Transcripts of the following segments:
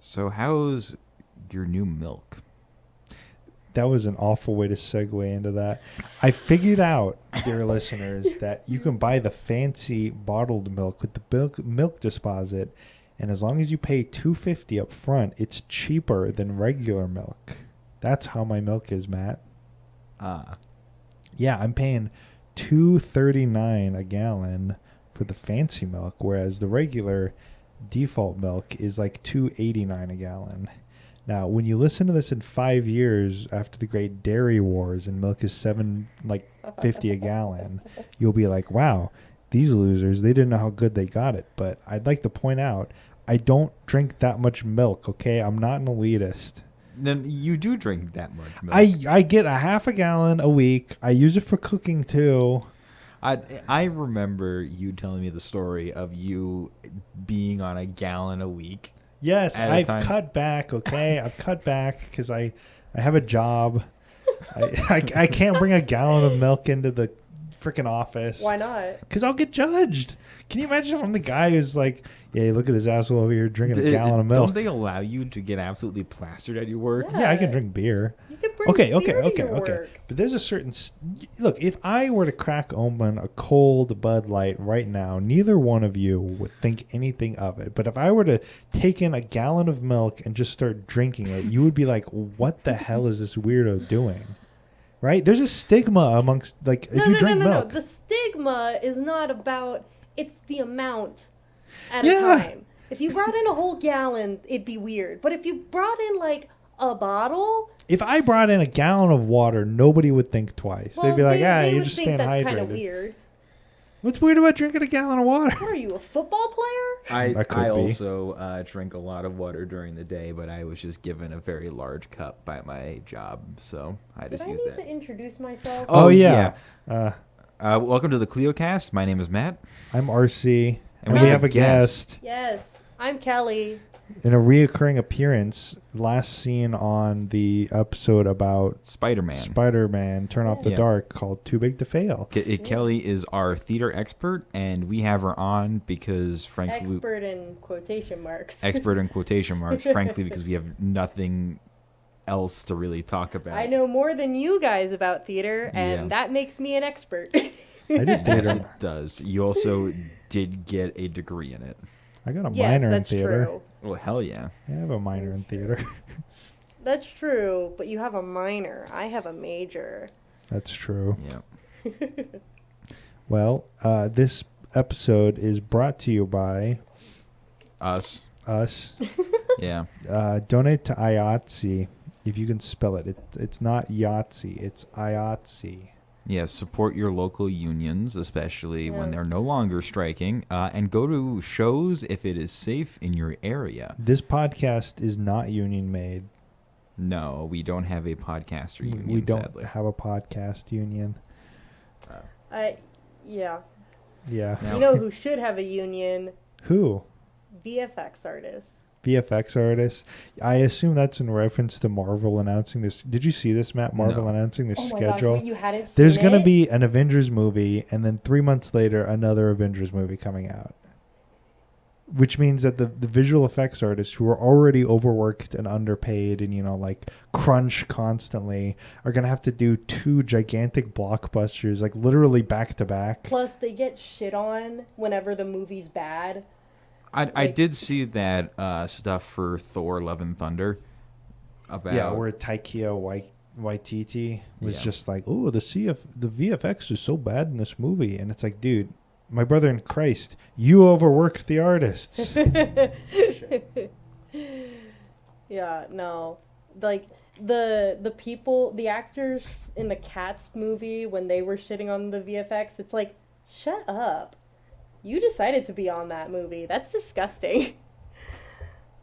So how's your new milk? That was an awful way to segue into that. I figured out, dear listeners, that you can buy the fancy bottled milk with the milk deposit, and as long as you pay $2.50 up front, it's cheaper than regular milk. That's how my milk is, Matt. Yeah, I'm paying $2.39 a gallon for the fancy milk, whereas the regular default milk is like $2.89 a gallon. Now, when you listen to this in 5 years after the great dairy wars and milk is $7.50 a gallon, you'll be like, wow, these losers, they didn't know how good they got it. But I'd like to point out, I don't drink that much milk, okay? I'm not an elitist. Then you do drink that much milk. I get a half a gallon a week. I use it for cooking too. I remember you telling me the story of you being on a gallon a week. Yes, I've cut back, okay? I've cut back because I have a job. I can't bring a gallon of milk into the freaking office. Why not? Because I'll get judged. Can you imagine if I'm the guy who's like, yeah, look at this asshole over here drinking a gallon of milk. Don't they allow you to get absolutely plastered at your work? Yeah, I can drink beer. You can bring beer to your okay. work. But there's a certain... Look, if I were to crack open a cold Bud Light right now, neither one of you would think anything of it. But if I were to take in a gallon of milk and just start drinking it, you would be like, what the hell is this weirdo doing? Right? There's a stigma amongst, like, if you drink milk. No. The stigma is not about... It's the amount at a time. If you brought in a whole gallon, it'd be weird. But if you brought in, like, a bottle... If I brought in a gallon of water, nobody would think twice. Well, They'd be like, you're just staying hydrated. That's kind of weird. What's weird about drinking a gallon of water? What are you, a football player? I also drink a lot of water during the day, but I was just given a very large cup by my job, so I just use that. Did I need to introduce myself? Oh yeah. Welcome to the KleioCast. My name is Matt. I'm RC. And we have a guest. Yes, I'm Kelly. In a reoccurring appearance, last seen on the episode about Spider-Man, Turn Off the Dark, called Too Big to Fail. Kelly is our theater expert, and we have her on because, frankly... Expert in quotation marks. Expert in quotation marks, frankly, because we have nothing else to really talk about. I know more than you guys about theater, and that makes me an expert. I did theater. Yes, it does. You also did get a degree in it. I got a minor in theater. True. Well, hell yeah. I have a minor in theater. That's true, but you have a minor. I have a major. That's true. Yeah. Well, this episode is brought to you by... Us. Yeah. Donate to IATSE, if you can spell it. It's not Yahtzee, it's IATSE. Yeah, support your local unions, especially when they're no longer striking, and go to shows if it is safe in your area. This podcast is not union made. No, we don't have a podcaster union, We don't sadly. have a podcast union. Yeah. Yeah. You know who should have a union? Who? VFX artists. VFX artists. I assume that's in reference to Marvel announcing this. Did you see this, Matt? Marvel announcing their schedule. Gosh, you hadn't seen There's going to be an Avengers movie, and then 3 months later, another Avengers movie coming out. Which means that the visual effects artists who are already overworked and underpaid and, like, crunch constantly are going to have to do 2 gigantic blockbusters, like, literally back to back. Plus, they get shit on whenever the movie's bad. I did see that stuff for Thor: Love and Thunder. Where Taika Waititi was just like, oh, the VFX is so bad in this movie. And it's like, dude, my brother in Christ, you overworked the artists. Yeah, no. Like, the people, the actors in the Cats movie, when they were shitting on the VFX, it's like, shut up. You decided to be on that movie. That's disgusting.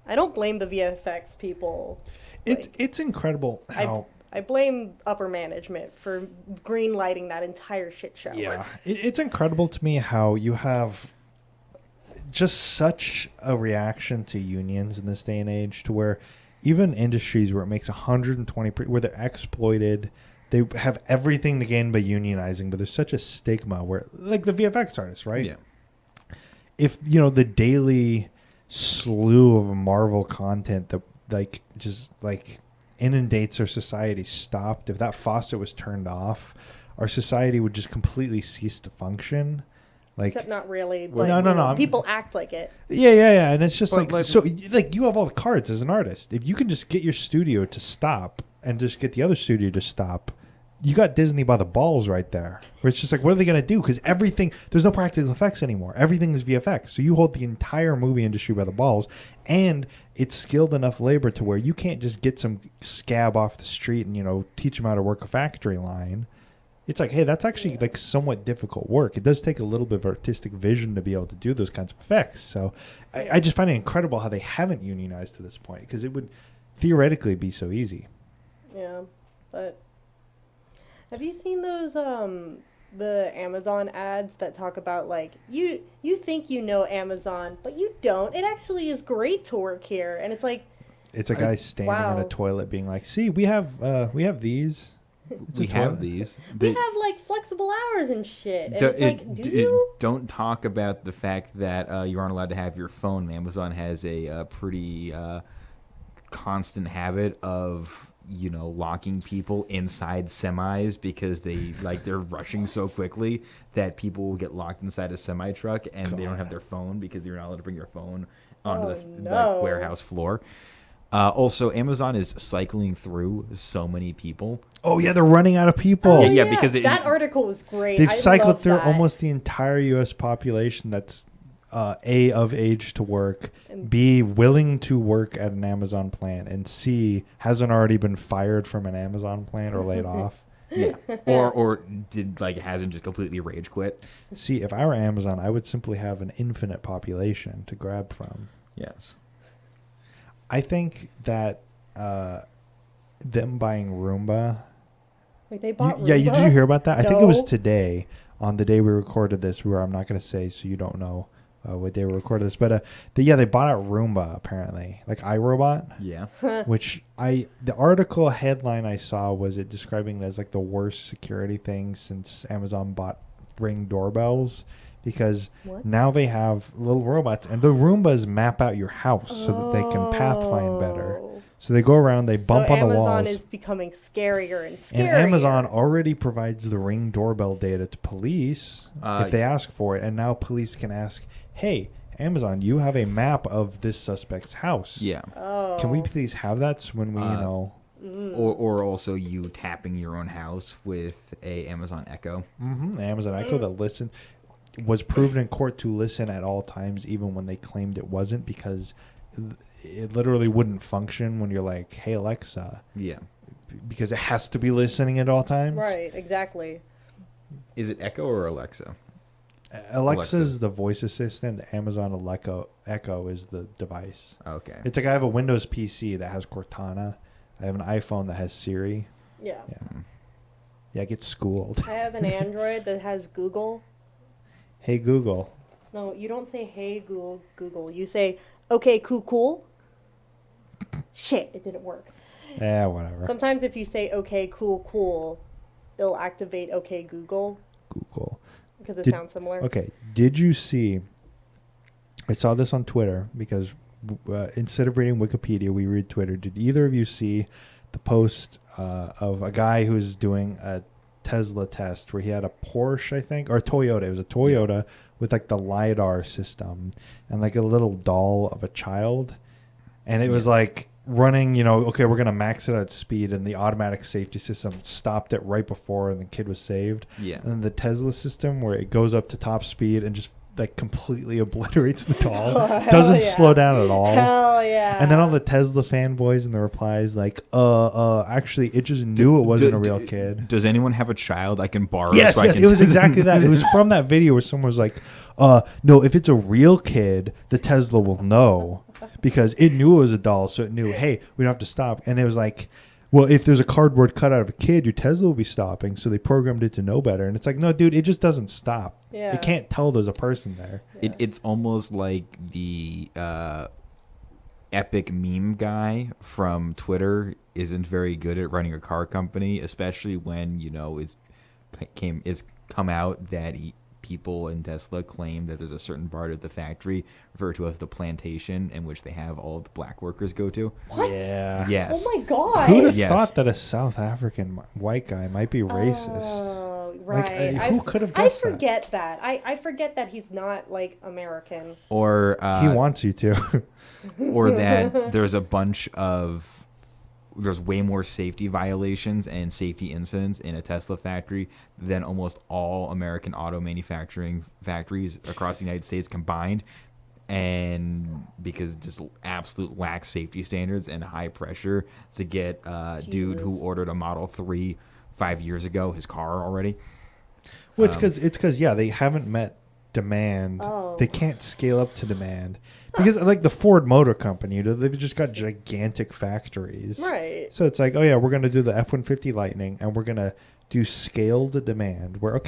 I don't blame the VFX people. It's incredible how... I blame upper management for green lighting that entire shit show. Yeah. It's incredible to me how you have just such a reaction to unions in this day and age, to where even industries where it makes 120%, where they're exploited, they have everything to gain by unionizing, but there's such a stigma where, like the VFX artists, right? Yeah. If, the daily slew of Marvel content that like just like inundates our society stopped, if that faucet was turned off, our society would just completely cease to function. Like, Except not really. Well, But no. People act like it. Yeah. And it's just But, like, so like you have all the cards as an artist. If you can just get your studio to stop and just get the other studio to stop, you got Disney by the balls right there. Where it's just like, what are they going to do? Because everything, there's no practical effects anymore. Everything is VFX. So you hold the entire movie industry by the balls, and it's skilled enough labor to where you can't just get some scab off the street and, you know, teach him how to work a factory line. It's like, hey, that's actually like somewhat difficult work. It does take a little bit of artistic vision to be able to do those kinds of effects. So I just find it incredible how they haven't unionized to this point, because it would theoretically be so easy. Yeah, but have you seen those the Amazon ads that talk about like you think you know Amazon, but you don't. It actually is great to work here, and it's like it's a guy standing in a toilet being like, "See, we have these." We have these. We have like flexible hours and shit. And it's like, do you? Don't talk about the fact that you aren't allowed to have your phone. Amazon has a pretty constant habit of, you know, locking people inside semis because they're rushing so quickly that people will get locked inside a semi truck and they don't have their phone because you're not allowed to bring your phone onto the warehouse floor. Also, Amazon is cycling through so many people. Oh yeah, they're running out of people. Oh, yeah, because that article was great. They've cycled through almost the entire U.S. population that's A, of age to work, B, willing to work at an Amazon plant, and C, hasn't already been fired from an Amazon plant or laid off. Yeah, or hasn't just completely rage quit. See, if I were Amazon, I would simply have an infinite population to grab from. Yes. I think that them buying Roomba. Wait, they bought Roomba? Yeah, did you hear about that? No. I think it was today, on the day we recorded this, where I'm not going to say so you don't know what day we recorded this. But they bought out Roomba, apparently. Like iRobot. Yeah. Which the article headline I saw was it describing it as like the worst security thing since Amazon bought Ring doorbells. Because now they have little robots, and the Roombas map out your house so that they can path find better. So they go around, they bump on the walls. Amazon is becoming scarier and scarier. And Amazon already provides the Ring doorbell data to police if they ask for it. And now police can ask, hey, Amazon, you have a map of this suspect's house. Yeah. Oh. Can we please have that so when we, Or also you tapping your own house with a Amazon Echo. Mm-hmm. Amazon Echo that was proven in court to listen at all times, even when they claimed it wasn't, because it literally wouldn't function when you're like, hey, Alexa. Yeah. Because it has to be listening at all times. Right, exactly. Is it Echo or Alexa? Alexa's the voice assistant. The Amazon Echo is the device. Okay. It's like I have a Windows PC that has Cortana. I have an iPhone that has Siri. Yeah. Yeah, I get schooled. I have an Android that has Google. Hey, Google. No, you don't say, hey, Google. You say, okay, cool. Shit, it didn't work. Yeah, whatever. Sometimes if you say, okay, cool, it'll activate okay, Google. Because it sounds similar. Okay, did you see... I saw this on Twitter because instead of reading Wikipedia, we read Twitter. Did either of you see the post of a guy who's doing a Tesla test where he had a Porsche, I think, or a Toyota. It was a Toyota with like the LiDAR system and like a little doll of a child. And it was like running, okay, we're going to max it at speed. And the automatic safety system stopped it right before and the kid was saved. Yeah. And then the Tesla system where it goes up to top speed and just like completely obliterates the doll. Doesn't slow down at all. Hell yeah. And then all the Tesla fanboys in the replies like, actually, it just knew it wasn't a real kid. Does anyone have a child I can borrow? Yes, it was exactly that. It was from that video where someone was like, no, if it's a real kid, the Tesla will know because it knew it was a doll. So it knew, hey, we don't have to stop. And it was like, well, if there's a cardboard cutout of a kid, your Tesla will be stopping. So they programmed it to know better. And it's like, no, dude, it just doesn't stop. Yeah. It can't tell there's a person there. Yeah. It's almost like the epic meme guy from Twitter isn't very good at running a car company, especially when, it's come out that people in Tesla claim that there's a certain part of the factory referred to as the plantation in which they have all the black workers go to. What? Yeah. Yes. Oh my god. Who'd have Yes. thought that a South African white guy might be racist? Oh, Like, right. who could have I guessed that? forget that. I forget that he's not like American. Or He wants you to. or that there's way more safety violations and safety incidents in a Tesla factory than almost all American auto manufacturing factories across the United States combined. And because just absolute lax safety standards and high pressure to get dude who Jesus. ordered a Model 3 5 years ago his car already. Well, it's because they haven't met demand. Oh. They can't scale up to demand because like the Ford Motor Company, they've just got gigantic factories. Right. So it's like, oh yeah, we're gonna do the F-150 Lightning, and we're gonna do scaled demand. Where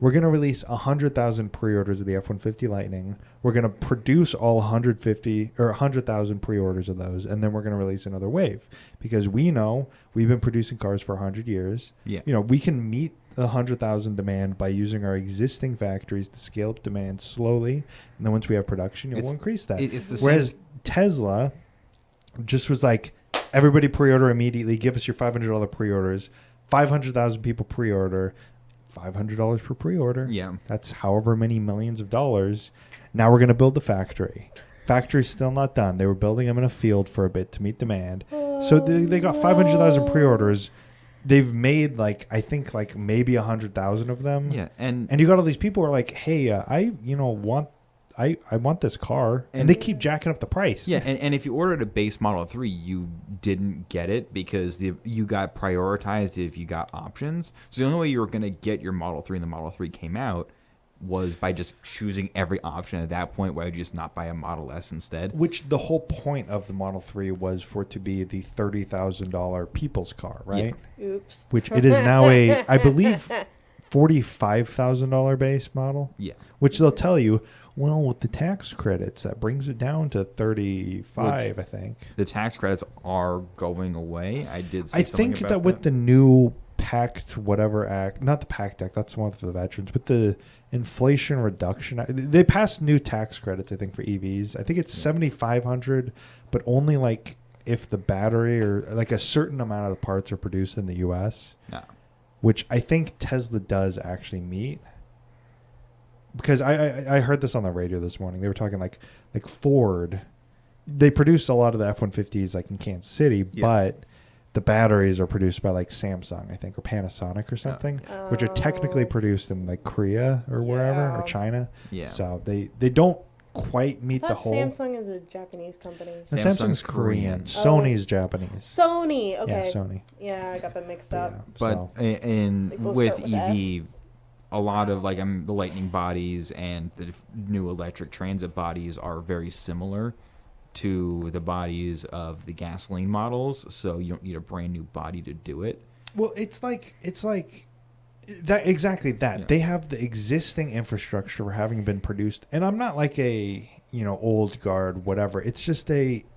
we're gonna release 100,000 pre-orders of the F-150 Lightning. We're gonna produce all 150 or 100,000 pre-orders of those, and then we're gonna release another wave because we know we've been producing cars for 100 years. Yeah. You know, we can meet 100,000 demand by using our existing factories to scale up demand slowly, and then once we have production, we'll increase that. It's the Whereas same. Tesla just was like, everybody pre-order immediately, give us your $500 pre-orders, 500,000 people pre-order, $500 per pre-order. Yeah. That's however many millions of dollars. Now we're going to build the factory. Factory's still not done. They were building them in a field for a bit to meet demand. So they got 500,000 pre-orders. They've made I think maybe 100,000 of them. Yeah, and you got all these people who are like, hey, I want this car, and they keep jacking up the price. Yeah, and if you ordered a base Model 3, you didn't get it because you got prioritized if you got options. So the only way you were going to get your Model 3 and the Model 3 came out was by just choosing every option. At that point, why would you just not buy a Model S instead? Which the whole point of the Model 3 was for it to be the $30,000 people's car, right? Yeah. Oops. Which it is now I believe, $45,000 base model. Yeah. Which they'll tell you, well, with the tax credits, that brings it down to 35, I think. The tax credits are going away. I did see I something think about that with the new PACT whatever act, not the PACT Act, that's the one for the veterans, but the Inflation Reduction, they passed new tax credits, I think, for EVs. I think it's $7,500, but only if the battery or a certain amount of the parts are produced in the U.S., which I think Tesla does actually meet. Because I heard this on the radio this morning. They were talking like Ford. They produce a lot of the F-150s in Kansas City, but the batteries are produced by Samsung, I think, or Panasonic or something, which are technically produced in Korea or wherever, or China. Yeah. So they don't quite meet the whole. Samsung is a Japanese company. No, Samsung's Korean. Oh. Sony's Japanese. Sony. Okay. Yeah, Sony. Yeah, I got them mixed up. Yeah, But so. in They both with start with EV, a lot of the Lightning bodies and the new electric transit bodies are very similar to the bodies of the gasoline models, so you don't need a brand new body to do it. Well, it's like that exactly that. Yeah. They have the existing infrastructure for having been produced, and I'm not a old guard whatever. It's just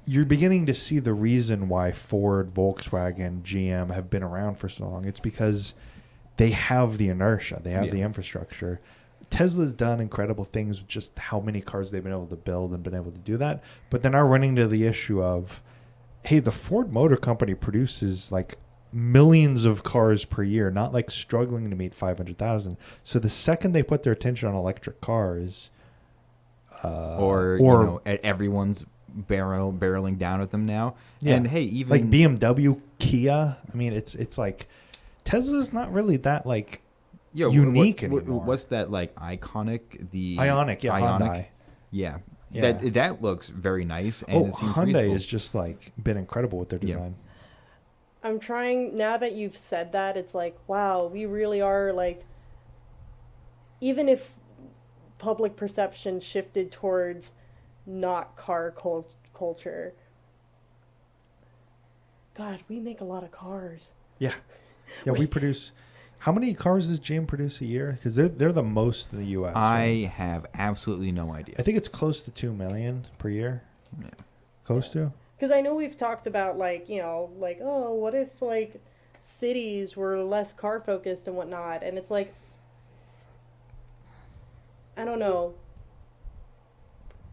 you're beginning to see the reason why Ford, Volkswagen, GM have been around for so long. It's because they have the inertia, they have the infrastructure. Tesla's done incredible things with just how many cars they've been able to build and been able to do that. But then are running into the issue of, hey, the Ford Motor Company produces millions of cars per year, not struggling to meet 500,000. So the second they put their attention on electric cars, or everyone's barreling down at them now. Yeah. And hey, even BMW, Kia, I mean, it's Tesla's not really that unique anymore. What's that iconic? The Ioniq, yeah, Hyundai. Yeah. Yeah. That looks very nice, and it seems Hyundai reasonable. has just been incredible with their Yeah. design. I'm trying, now that you've said that, it's wow, we really are even if public perception shifted towards not car culture, God, we make a lot of cars. Yeah. Yeah, we produce. How many cars does GM produce a year? Because they're the most in the U.S. I have absolutely no idea. I think it's close to 2 million per year. Yeah. Close to. Because I know we've talked about oh, what if cities were less car focused and whatnot, and it's I don't know.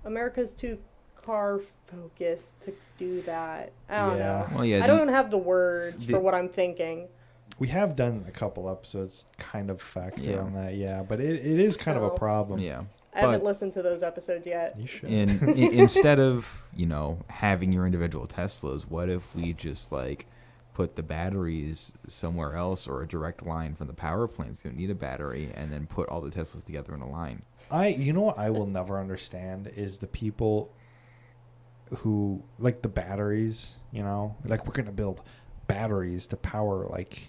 America's too car focused to do that. I don't know. Well, yeah, I don't have the words for what I'm thinking. We have done a couple episodes kind of factor on that, but it is kind of a No. problem. Yeah. I haven't listened to those episodes yet. You should. Instead of, having your individual Teslas, what if we just like put the batteries somewhere else, or a direct line from the power plant's going to need a battery, and then put all the Teslas together in a line? You know what I will never understand is the people who like the batteries, like we're going to build batteries to power like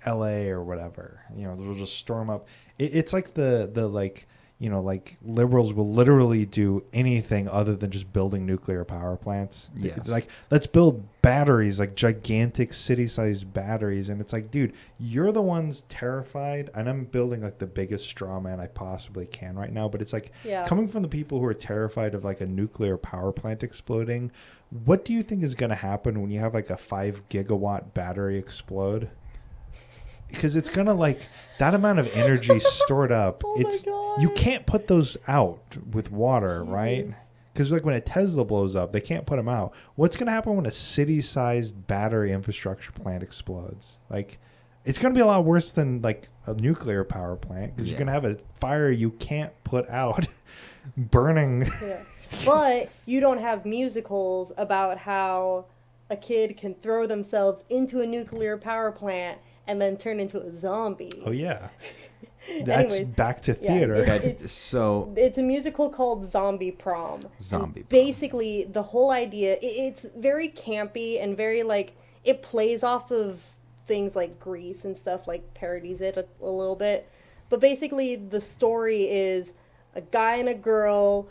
LA or whatever, they'll just storm up. It's like the like, like liberals will literally do anything other than just building nuclear power plants. Yes. It's like, let's build batteries, like gigantic city-sized batteries. And it's like, dude, you're the ones terrified. And I'm building like the biggest straw man I possibly can right now. But it's like coming from the people who are terrified of like a nuclear power plant exploding. What do you think is going to happen when you have like a 5 gigawatt battery explode? Because it's going to like that amount of energy stored up. Oh my God. You can't put those out with water, right? Because like when a Tesla blows up, they can't put them out. What's going to happen when a city-sized battery infrastructure plant explodes? Like, it's going to be a lot worse than like a nuclear power plant, because you're going to have a fire you can't put out burning. Yeah. But you don't have musicals about how a kid can throw themselves into a nuclear power plant and then turn into a zombie. Oh, yeah. That's Anyways, back to theater. It's a musical called Zombie Prom. Zombie Prom. Basically, the whole idea, it's very campy and very, like, it plays off of things like Grease and stuff, like parodies it a little bit. But basically, the story is a guy and a girl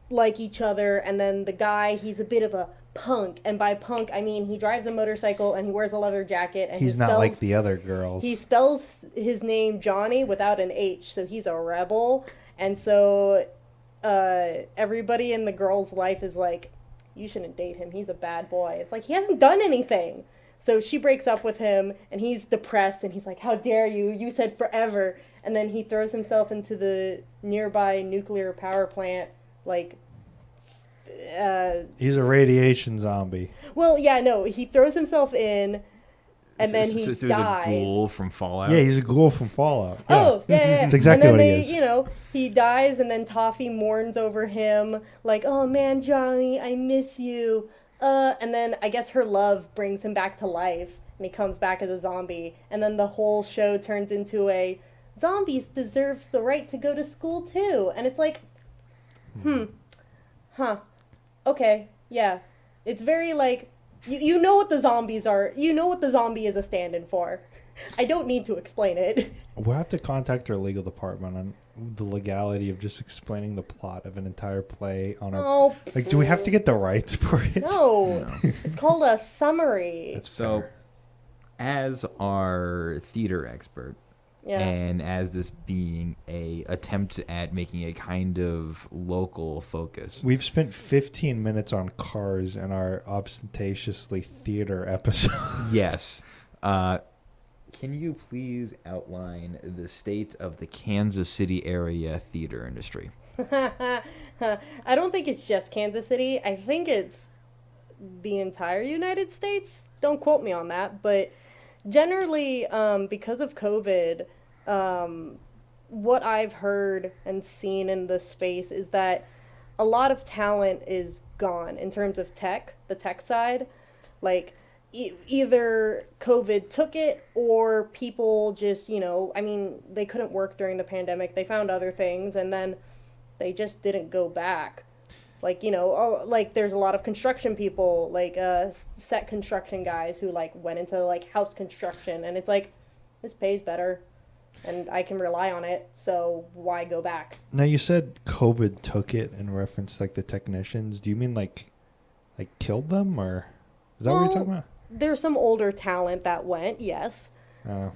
like each other, and then the guy, he's a bit of a punk, and by punk I mean he drives a motorcycle and he wears a leather jacket, and he's not like the other girls. He spells his name Johnny without an H, so he's a rebel. And so everybody in the girl's life is like, you shouldn't date him, he's a bad boy. It's like, he hasn't done anything. So she breaks up with him, and he's depressed, and he's like, how dare you, you said forever. And then he throws himself into the nearby nuclear power plant, like he's a radiation zombie. Well, yeah, no, he throws himself in, and then he dies. He's a ghoul from Fallout. Yeah, he's a ghoul from Fallout. Oh, yeah. That's exactly and then what he is. He dies, and then Toffee mourns over him, like, oh man, Johnny, I miss you. And then I guess her love brings him back to life, and he comes back as a zombie. And then the whole show turns into a zombies deserves the right to go to school too. And it's like, okay, yeah. It's very like, you know what the zombies are. You know what the zombie is a stand-in for. I don't need to explain it. We'll have to contact our legal department on the legality of just explaining the plot of an entire play on our... Like, do we have to get the rights for it? No. It's called a summary. So, as our theater expert, and as this being a attempt at making a kind of local focus, we've spent 15 minutes on cars in our ostentatiously theater episode. Yes. Can you please outline the state of the Kansas City area theater industry? I don't think it's just Kansas City. I think it's the entire United States. Don't quote me on that, but generally, because of COVID, what I've heard and seen in the space is that a lot of talent is gone in terms of tech, the tech side. Like, either COVID took it, or people just, they couldn't work during the pandemic. They found other things, and then they just didn't go back. Like, there's a lot of construction people, like set construction guys who went into house construction, and it's like, this pays better and I can rely on it, so why go back? Now, you said COVID took it in reference the technicians. Do you mean like killed them, or is that what you're talking about? There's some older talent that went, yes. Oh.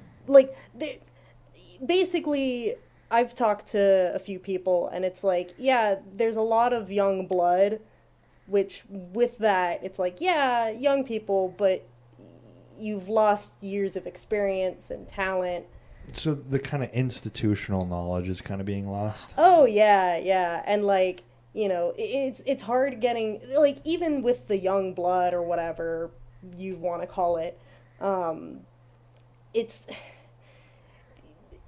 Basically, I've talked to a few people, and it's like, yeah, there's a lot of young blood, which with that, it's like, yeah, young people, but you've lost years of experience and talent. So the kind of institutional knowledge is kind of being lost. Oh yeah, and like it's hard getting like even with the young blood or whatever you want to call it, it's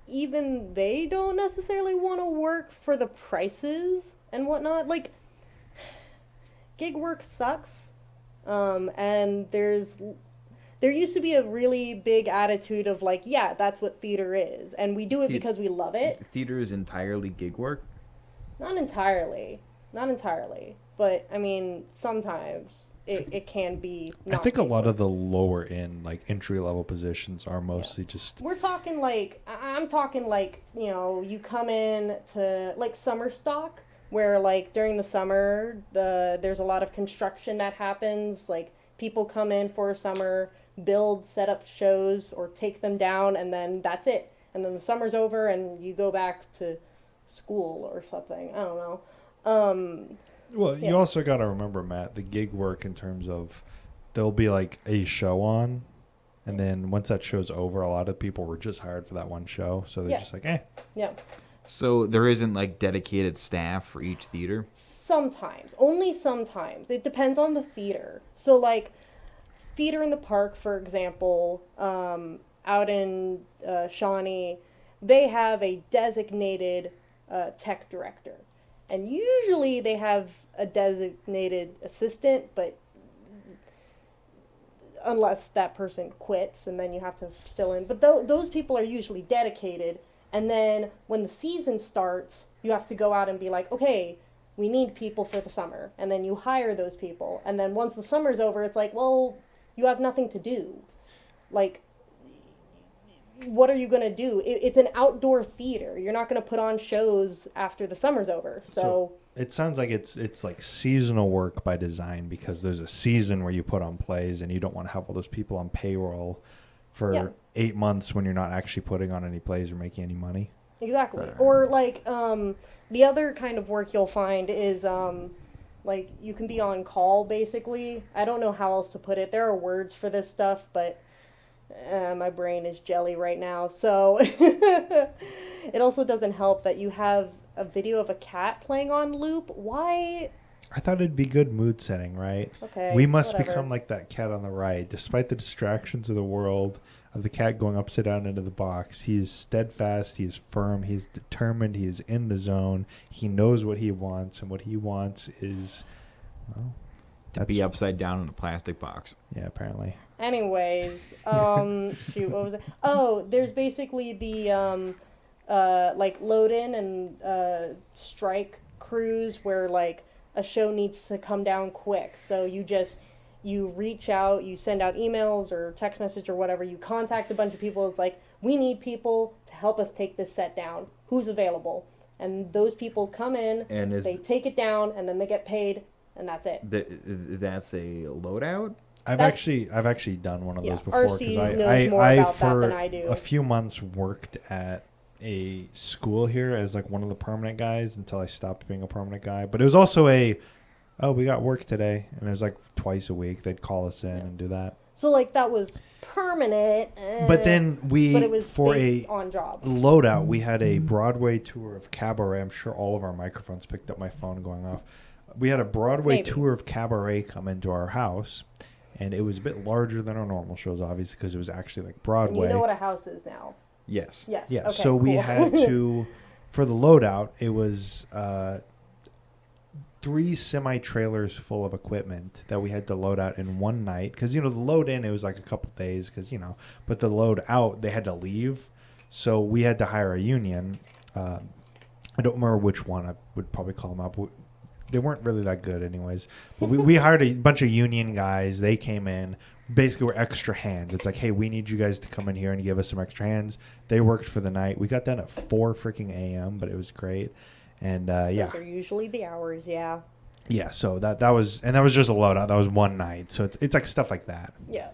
even they don't necessarily want to work for the prices and whatnot. Like gig work sucks, and there used to be a really big attitude of like, yeah, that's what theater is, and we do it because we love it. Theater is entirely gig work? Not entirely. But, I mean, sometimes it can be I not think a gig lot work. of the lower end, like entry-level positions are mostly just... We're talking like, I'm talking like, you come in to, like, summer stock, where, like, during the summer, there's a lot of construction that happens. Like, people come in for a summer, build, set up shows, or take them down, and then that's it. And then the summer's over, and you go back to school or something. I don't know. Well, Yeah. you also got to remember, Matt, the gig work in terms of there'll be like a show on, and then once that show's over, a lot of people were just hired for that one show, so they're Yeah. just like, eh. Yeah. So there isn't like dedicated staff for each theater? Sometimes. Only sometimes. It depends on the theater. So, like, Theater in the Park, for example, out in Shawnee, they have a designated tech director. And usually they have a designated assistant, but unless that person quits and then you have to fill in. But those people are usually dedicated. And then when the season starts, you have to go out and be like, okay, we need people for the summer. And then you hire those people. And then once the summer's over, it's like, well, you have nothing to do. Like, what are you going to do? It's an outdoor theater. You're not going to put on shows after the summer's over. So it sounds like it's like seasonal work by design, because there's a season where you put on plays and you don't want to have all those people on payroll for 8 months when you're not actually putting on any plays or making any money. Exactly. Or like the other kind of work you'll find is like you can be on call basically. I don't know how else to put it. There are words for this stuff, but my brain is jelly right now. So it also doesn't help that you have a video of a cat playing on loop. Why? I thought it'd be good mood setting, right? Okay. We must whatever. become like that cat on the right. Despite the distractions of the world, of the cat going upside down into the box, he is steadfast, he is firm, he is determined, he is in the zone. He knows what he wants, and what he wants is, well, To be upside down in a plastic box. Yeah, apparently. Anyways, shoot, what was it? Oh, there's basically the like load in and strike crews where like a show needs to come down quick. So you reach out, you send out emails or text message or whatever, you contact a bunch of people. It's like, we need people to help us take this set down. Who's available? And those people come in, And they take it down, and then they get paid, and that's it. That's a loadout? I've actually done one of those before, RC because knows more about that for than I do. a few months worked at a school here as like one of the permanent guys until I stopped being a permanent guy. But it was also we got work today, and it was like twice a week they'd call us in and do that. So like that was permanent. But then but it was for based a on job. loadout, we had a Broadway tour of Cabaret. I'm sure all of our microphones picked up my phone going off. We had a Broadway tour of Cabaret come into our house, and it was a bit larger than our normal shows, obviously, because it was actually like Broadway. And you know what a house is now. Yes. Yes. Yeah, Okay, so we cool. had to, for the loadout, it was 3 semi-trailers full of equipment that we had to load out in one night. Because, the load in, it was like a couple days, but the load out, they had to leave. So we had to hire a union. I don't remember which one. I would probably call them up. They weren't really that good anyways. But we hired a bunch of union guys. They came in. Basically, we're extra hands. It's like, hey, we need you guys to come in here and give us some extra hands. They worked for the night. We got done at 4 freaking a.m., but it was great. And, yeah. Those are usually the hours, yeah. Yeah, so that was just a loadout. That was one night. So it's like stuff like that. Yeah.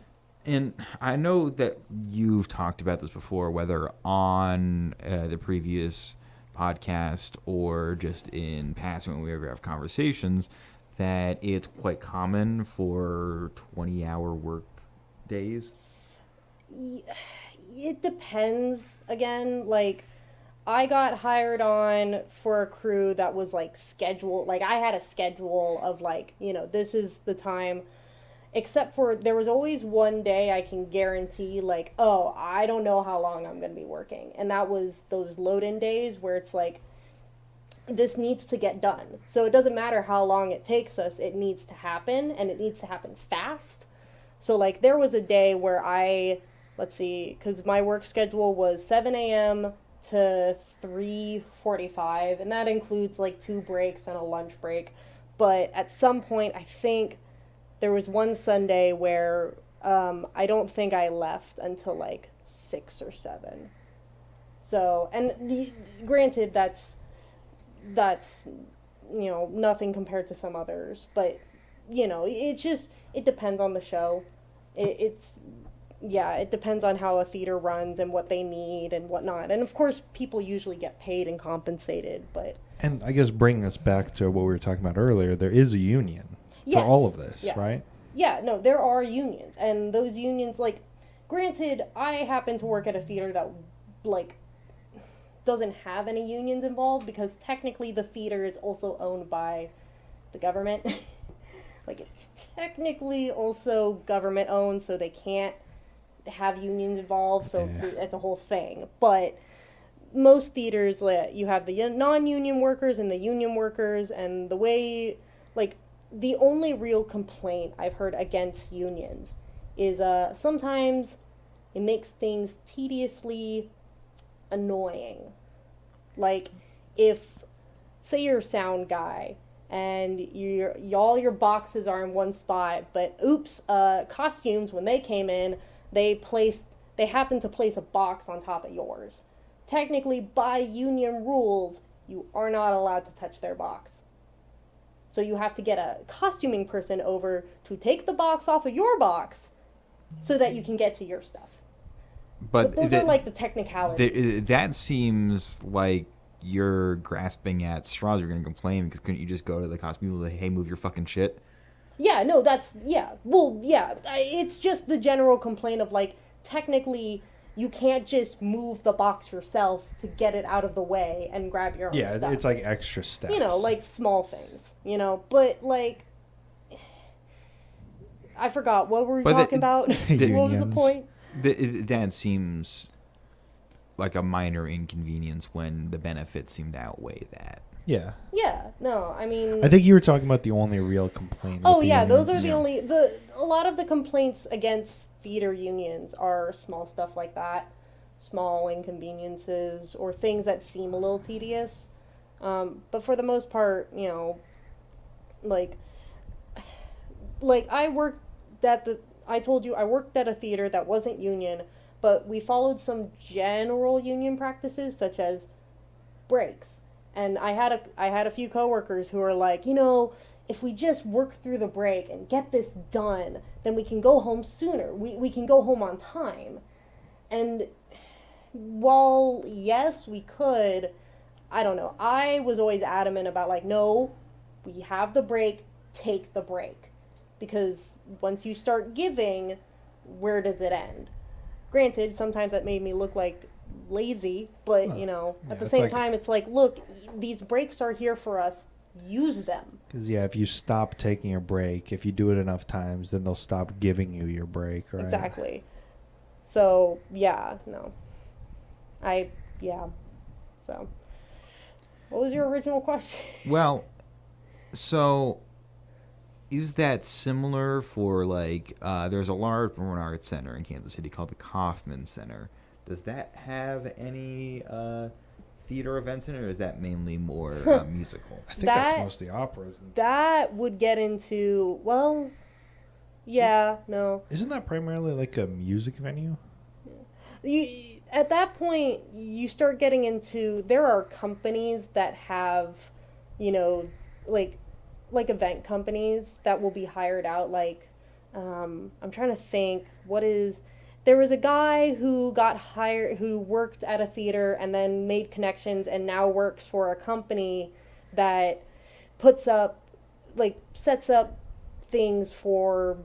And I know that you've talked about this before, whether on the previous podcast or just in passing when we ever have conversations, that it's quite common for 20-hour work days. it depends. Again, like, I got hired on for a crew that was like scheduled. Like, I had a schedule of like, this is the time. Except for there was always one day I can guarantee, like, oh, I don't know how long I'm going to be working. And that was those load-in days where it's like, this needs to get done. So it doesn't matter how long it takes us, it needs to happen, and it needs to happen fast. So, like, there was a day where let's see, because my work schedule was 7 a.m. to 3:45, and that includes, like, 2 breaks and a lunch break. But at some point, I think there was one Sunday where I don't think I left until, like, 6 or 7. So, and granted, that's nothing compared to some others, but it depends on the show. It depends on how a theater runs and what they need and whatnot. And of course, people usually get paid and compensated, but... And I guess bringing us back to what we were talking about earlier, there is a union for all of this, right? Yeah, no, there are unions. And those unions, like, granted, I happen to work at a theater that, like, doesn't have any unions involved because technically the theater is also owned by the government. Like, it's technically also government owned, so they can't have unions involved, so it's a whole thing. But most theaters, you have the non-union workers and the union workers, and the way, like, the only real complaint I've heard against unions is sometimes it makes things tediously annoying. Like, if, say you're a sound guy, and all your boxes are in one spot, but oops, costumes, when they came in, they happened to place a box on top of yours. Technically, by union rules, you are not allowed to touch their box. So you have to get a costuming person over to take the box off of your box so that you can get to your stuff. But those are like the technicalities. That seems like you're grasping at straws. You're going to complain because couldn't you just go to the costume people and say, hey, move your fucking shit? Yeah, no, it's just the general complaint of, like, technically you can't just move the box yourself to get it out of the way and grab your own stuff. Yeah, it's like extra steps. Like small things, but, like, I forgot, what were we talking about? What was the point? That seems like a minor inconvenience when the benefits seem to outweigh that. Yeah. Yeah, no, I mean... I think you were talking about the only real complaint. Oh, yeah, those are the only... A lot of the complaints against theater unions are small stuff like that. Small inconveniences or things that seem a little tedious. But for the most part, like I worked I told you I worked at a theater that wasn't union, but we followed some general union practices such as breaks. And I had a few coworkers who were like, if we just work through the break and get this done, then we can go home sooner. We can go home on time. And while, yes, we could, I don't know. I was always adamant about, like, no, we have the break, take the break. Because once you start giving, where does it end? Granted, sometimes that made me look like lazy, but, at the same time, it's like, look, these breaks are here for us. Use them. Because, if you stop taking a break, if you do it enough times, then they'll stop giving you your break, right? Exactly. So, no. So, what was your original question? Well, so... is that similar for, like, there's a large performing arts center in Kansas City called the Kaufman Center. Does that have any theater events in it, or is that mainly more musical? I think that's mostly operas. That would get into, no. Isn't that primarily like a music venue? At that point, you start getting into, there are companies that have, like event companies that will be hired out. Like, I'm trying to think, there was a guy who got hired, who worked at a theater and then made connections and now works for a company that sets up things for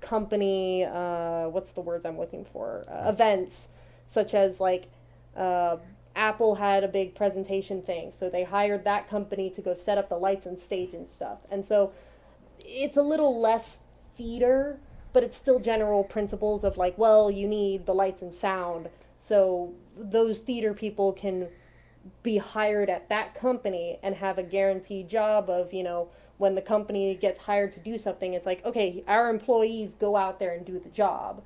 company, what's the words I'm looking for? Events, such as like Apple had a big presentation thing, so they hired that company to go set up the lights and stage and stuff. And so it's a little less theater, but it's still general principles of like, well, you need the lights and sound, so those theater people can be hired at that company and have a guaranteed job of, when the company gets hired to do something, it's like, okay, our employees go out there and do the job.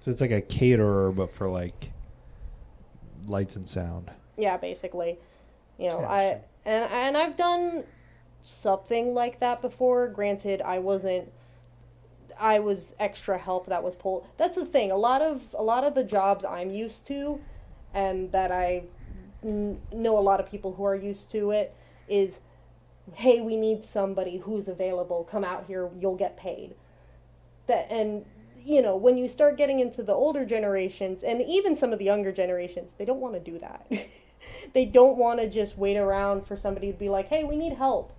So it's like a caterer, but for like lights and sound. Yeah, basically. Gotcha. I've done something like that before. Granted, I was extra help that was pulled. That's the thing. A lot of the jobs I'm used to, and that I know a lot of people who are used to it, is, hey, we need somebody who's available. Come out here, you'll get paid. When you start getting into the older generations, and even some of the younger generations, they don't want to do that. They don't want to just wait around for somebody to be like, hey, we need help.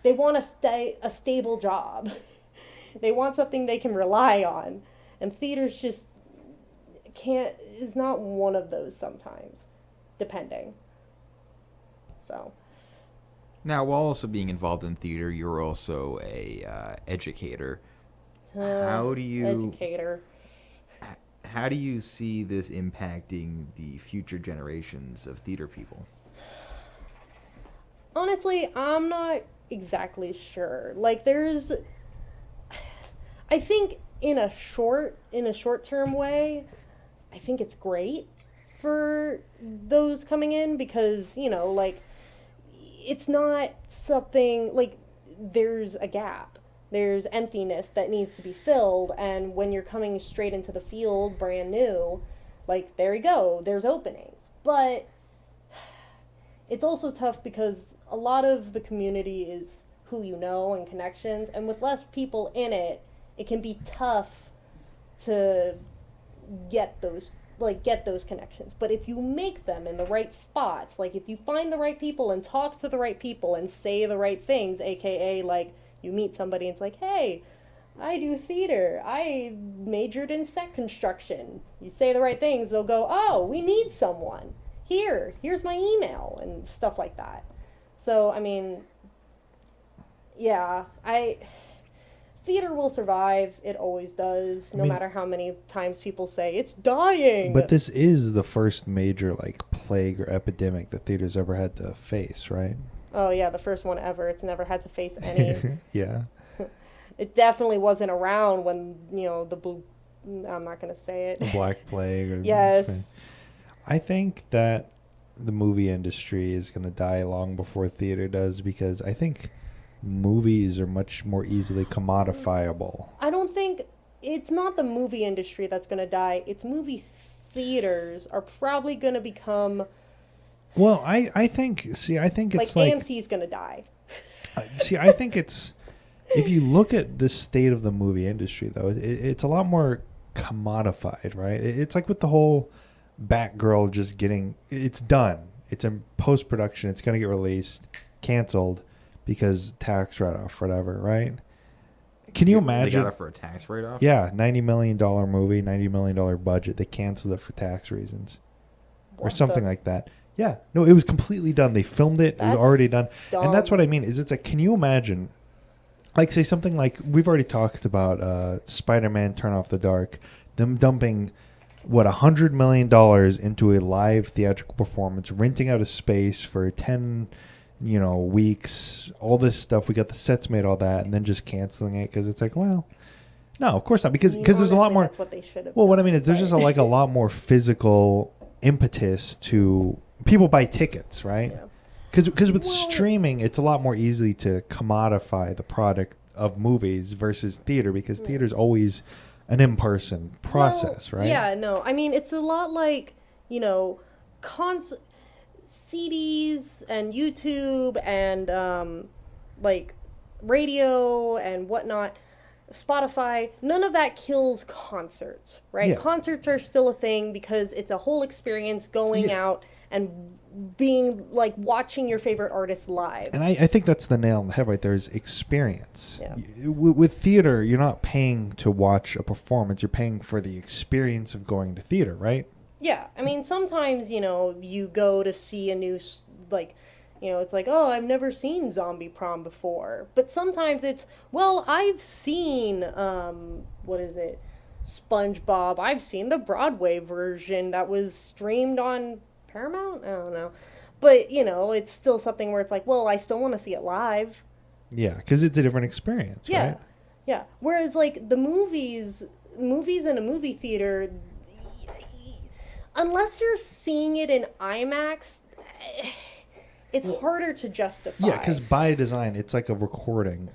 They want a stable job. They want something they can rely on. And theater's just is not one of those sometimes, depending. So. Now, while also being involved in theater, you're also a educator. How do you educator? How do you see this impacting the future generations of theater people? Honestly, I'm not exactly sure. Like, I think in a short-term way, I think it's great for those coming in because, like, it's not something like there's a gap. There's emptiness that needs to be filled, and when you're coming straight into the field brand new, like, there you go, there's openings. But it's also tough because a lot of the community is who you know and connections, and with less people in it, it can be tough to get those connections. But if you make them in the right spots, like if you find the right people and talk to the right people and say the right things, aka like you meet somebody and it's like, hey, I do theater, I majored in set construction. You say the right things, they'll go, oh, we need someone. Here's my email and stuff like that. So, I mean, yeah, theater will survive. It always does, no matter how many times people say it's dying. But this is the first major like plague or epidemic that theater's ever had to face, right? Oh yeah, the first one ever. It's never had to face any. Yeah. It definitely wasn't around when, the blue, I'm not going to say it. The Black Plague. Or yes. I think that the movie industry is going to die long before theater does because I think movies are much more easily commodifiable. I don't think it's not the movie industry that's going to die. It's movie theaters are probably going to become. Well, I think it's like AMC's going to die. I think it's, if you look at the state of the movie industry, though, it's a lot more commodified, right? It's like with the whole Batgirl just it's done. It's in post-production. It's going to get released, canceled because tax write-off, whatever, right? Can you imagine? They got it for a tax write-off? Yeah, $90 million movie, $90 million budget. They canceled it for tax reasons or something like that. Yeah. No, it was completely done. They filmed it. It was already done. Dumb. And that's what I mean. It's like, can you imagine, like, say something like, we've already talked about Spider-Man Turn Off the Dark, them dumping, $100 million into a live theatrical performance, renting out a space for 10 weeks, all this stuff. We got the sets made, all that, and then just canceling it because it's like, well, no, of course not. Because there's a lot more. That's what they should have. Well, what I mean is there's just a lot more physical impetus to people buy tickets, right? Because with streaming, it's a lot more easy to commodify the product of movies versus theater because theater's always an in-person process, right? Yeah, no. I mean, it's a lot like, CDs and YouTube and like radio and whatnot, Spotify, none of that kills concerts, right? Yeah. Concerts are still a thing because it's a whole experience going out and being like watching your favorite artist live. And I think that's the nail on the head right there is experience. Yeah. With theater, you're not paying to watch a performance. You're paying for the experience of going to theater, right? Yeah. I mean, sometimes, you go to see a new, like, it's like, oh, I've never seen Zombie Prom before. But sometimes it's, well, I've seen, what is it? SpongeBob. I've seen the Broadway version that was streamed on Paramount? I don't know. But, it's still something where it's like, well, I still want to see it live. Yeah, because it's a different experience, Yeah. right? Yeah. Whereas, like, the movies in a movie theater, unless you're seeing it in IMAX, it's harder to justify. Yeah, because by design, it's like a recording.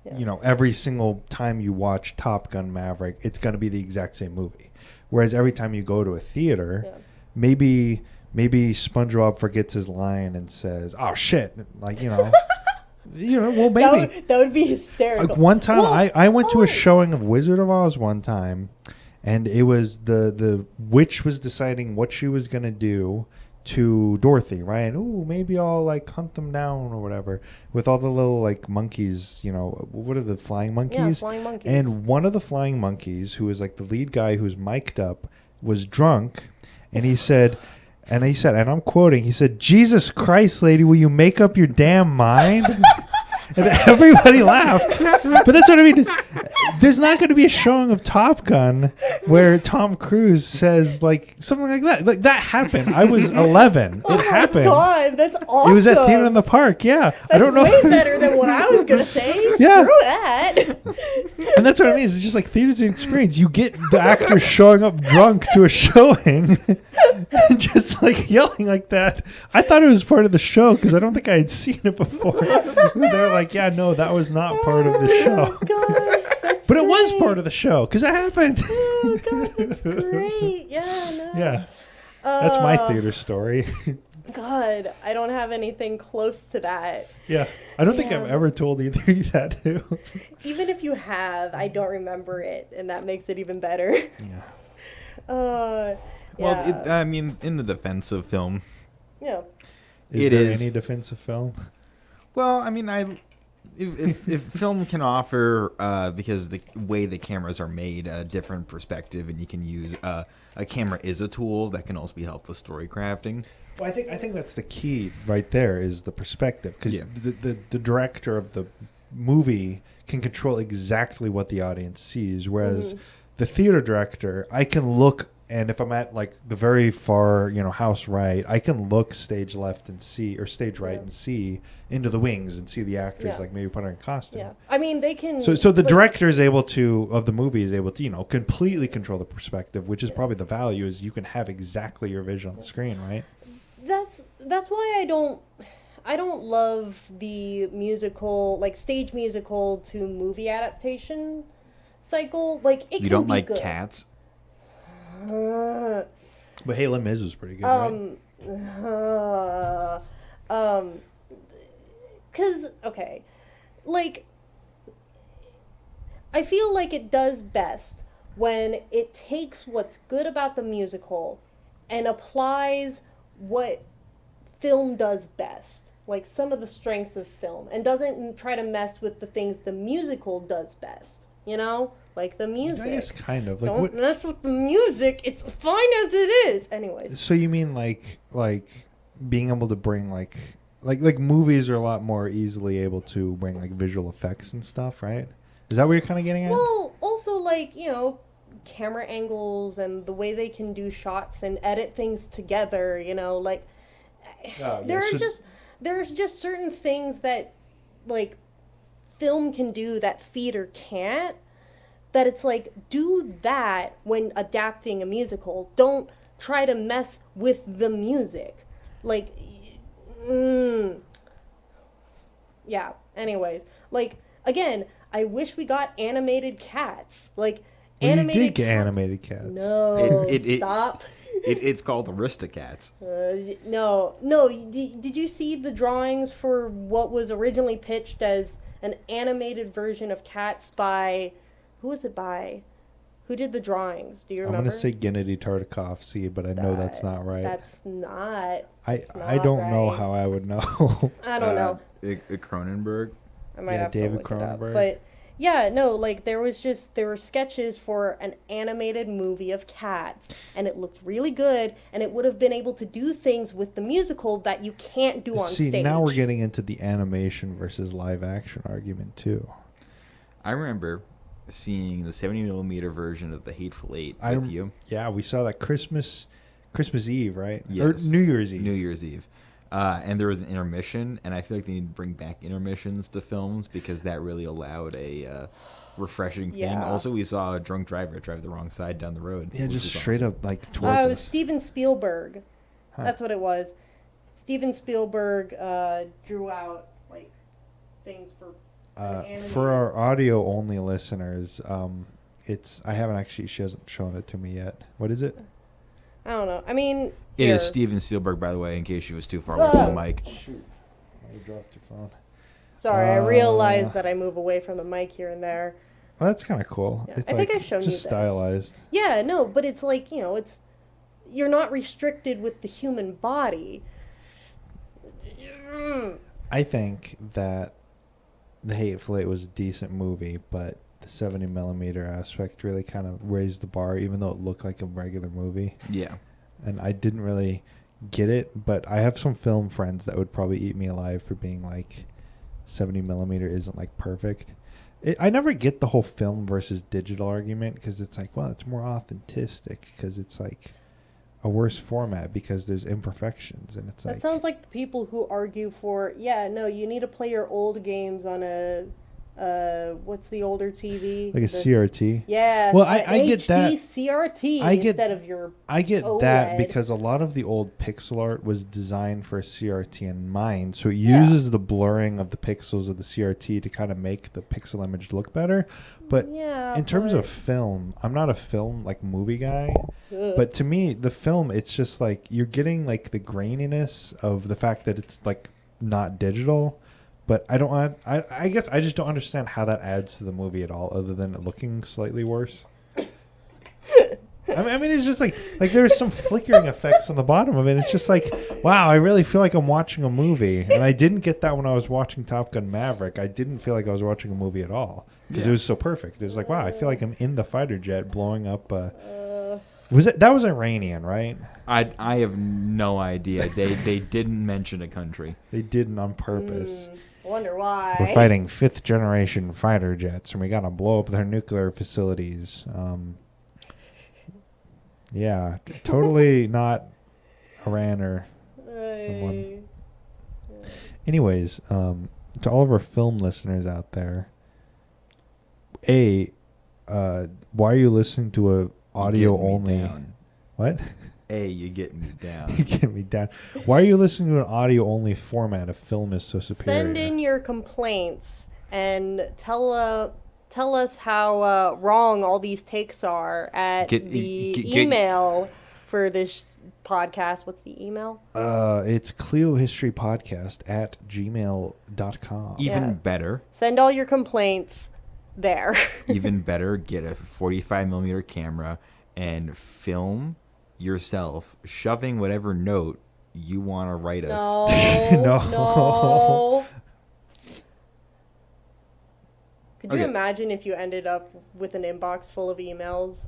Yeah. Every single time you watch Top Gun Maverick, it's going to be the exact same movie. Whereas every time you go to a theater, maybe SpongeBob forgets his line and says, "Oh shit!" Like well, maybe that would be hysterical. Like one time, I went to a showing of Wizard of Oz one time, and it was the witch was deciding what she was going to do to Dorothy, right? And, ooh, maybe I'll like hunt them down or whatever with all the little like monkeys, what are the flying monkeys? Yeah, flying monkeys. And one of the flying monkeys, who was like the lead guy who's mic'd up, was drunk, and he said, and I'm quoting, he said, "Jesus Christ, lady, will you make up your damn mind?" And everybody laughed. But that's what I mean. There's not going to be a showing of Top Gun where Tom Cruise says like something like that. Like that happened. I was 11. Oh it happened. Oh my God, that's awesome. It was at Theater in the Park. Yeah. That's I don't know. way better than what I was going to say. Yeah. Screw that. And that's what I mean. It's just like theater's an experience. You get the actor showing up drunk to a showing and just like yelling like that. I thought it was part of the show because I don't think I had seen it before. They're like, yeah, no, that was not part of the show. Oh, God, but it was part of the show because it happened. Oh, God, that's great. Yeah, no. Yeah. That's my theater story. God, I don't have anything close to that. Yeah. I don't think I've ever told either of you that, too. Even if you have, I don't remember it, and that makes it even better. Yeah. Well, I mean, in the defense of film. Yeah. Is there any defensive film? Well, I mean, if film can offer, because the way the cameras are made, a different perspective, and you can use a camera is a tool that can also be helpful with story crafting. Well, I think that's the key right there is the perspective because the director of the movie can control exactly what the audience sees, whereas the theater director, I can look. And if I'm at like the very far, house right, I can look stage left and see, or stage right and see into the wings and see the actors like maybe put on a costume. Yeah, I mean they can. So the director is able to of the movie is able to completely control the perspective, which is probably the value is you can have exactly your vision on the screen, right? That's why I don't love the musical like stage musical to movie adaptation cycle. Like it you can don't be like good. Cats. But Hey Les Mis was pretty good, right? Cause okay, like I feel like it does best when it takes what's good about the musical and applies what film does best, like some of the strengths of film, and doesn't try to mess with the things the musical does best. Like the music. I guess kind of. Like, Don't mess with the music. It's fine as it is. Anyways. So you mean like being able to bring like movies are a lot more easily able to bring like visual effects and stuff, right? Is that what you're kind of getting at? Well, also like camera angles and the way they can do shots and edit things together. Like there's just certain things that like film can do that theater can't. That it's like, do that when adapting a musical. Don't try to mess with the music. Like, yeah, anyways. Like, again, I wish we got animated cats. Like, you did get animated cats. No, stop. It's called Aristocats. No. Did you see the drawings for what was originally pitched as an animated version of Cats by... Who was it by? Who did the drawings? Do you I'm remember? gonna say Gennady Tartakovsky, but I know that's not right. That's not. I don't know how I would know. I don't know. Cronenberg. I might Yeah, have David to look it up. Cronenberg. But yeah, no, like there were sketches for an animated movie of cats, and it looked really good, and it would have been able to do things with the musical that you can't do on See, stage. now we're getting into the animation versus live action argument too. I remember seeing the 70mm version of The Hateful Eight with you. Yeah, we saw that Christmas Eve, right? Yes. Or New Year's Eve. New Year's Eve. And there was an intermission, and I feel like they need to bring back intermissions to films because that really allowed a refreshing thing. Yeah. Also, we saw a drunk driver drive the wrong side down the road. Yeah, which just was straight awesome. up like towards It was us. Steven Spielberg. Huh. That's what it was. Steven Spielberg drew out like things for For our audio only listeners, she hasn't shown it to me yet. What is it? I don't know. I mean, It here. is Steven Spielberg, by the way, in case you was too far away from the mic. Shoot. You dropped your phone. Sorry, I realized that I move away from the mic here and there. Well, that's kind of cool. Yeah, It's I think I've shown you just this. stylized. Yeah, no, but it's like, you're not restricted with the human body. I think that The Hateful Eight was a decent movie, but the 70mm aspect really kind of raised the bar, even though it looked like a regular movie. Yeah. And I didn't really get it, but I have some film friends that would probably eat me alive for being like 70mm isn't like perfect. I never get the whole film versus digital argument because it's like, well, it's more authentic because it's like a worse format because there's imperfections and it's That like sounds like the people who argue for, you need to play your old games on a, what's the older TV? like a CRT. Yeah. Well, I get that. CRT I get- instead of your I get OLED. that because a lot of the old pixel art was designed for a CRT in mind. So it Yeah. uses the blurring of the pixels of the CRT to kind of make the pixel image look better. But in terms of film, I'm not a film like movie guy. But to me, the film, it's just like you're getting like the graininess of the fact that it's like not digital. But I guess I just don't understand how that adds to the movie at all, other than it looking slightly worse. I mean, it's just like there's some flickering effects on the bottom of it. It's just like, wow, I really feel like I'm watching a movie, and I didn't get that when I was watching Top Gun Maverick. I didn't feel like I was watching a movie at all because it was so perfect. It was like, wow, I feel like I'm in the fighter jet blowing up. That was Iranian, right? I have no idea. They didn't mention a country. They didn't on purpose. I wonder why. We're fighting 5th generation fighter jets, and we gotta blow up their nuclear facilities. Yeah, totally not Iran or someone. Anyways, to all of our film listeners out there, why are you listening to a audio only? What? You get me down. You get me down. Why are you listening to an audio only format if film is so superior? Send in your complaints and tell us how wrong all these takes are at the email for this podcast. What's the email? It's KleioHistoryPodcast at gmail.com. Even better. Send all your complaints there. Even better, get a 45mm camera and film yourself shoving whatever note you want to write us. No. Could you Okay. imagine if you ended up with an inbox full of emails?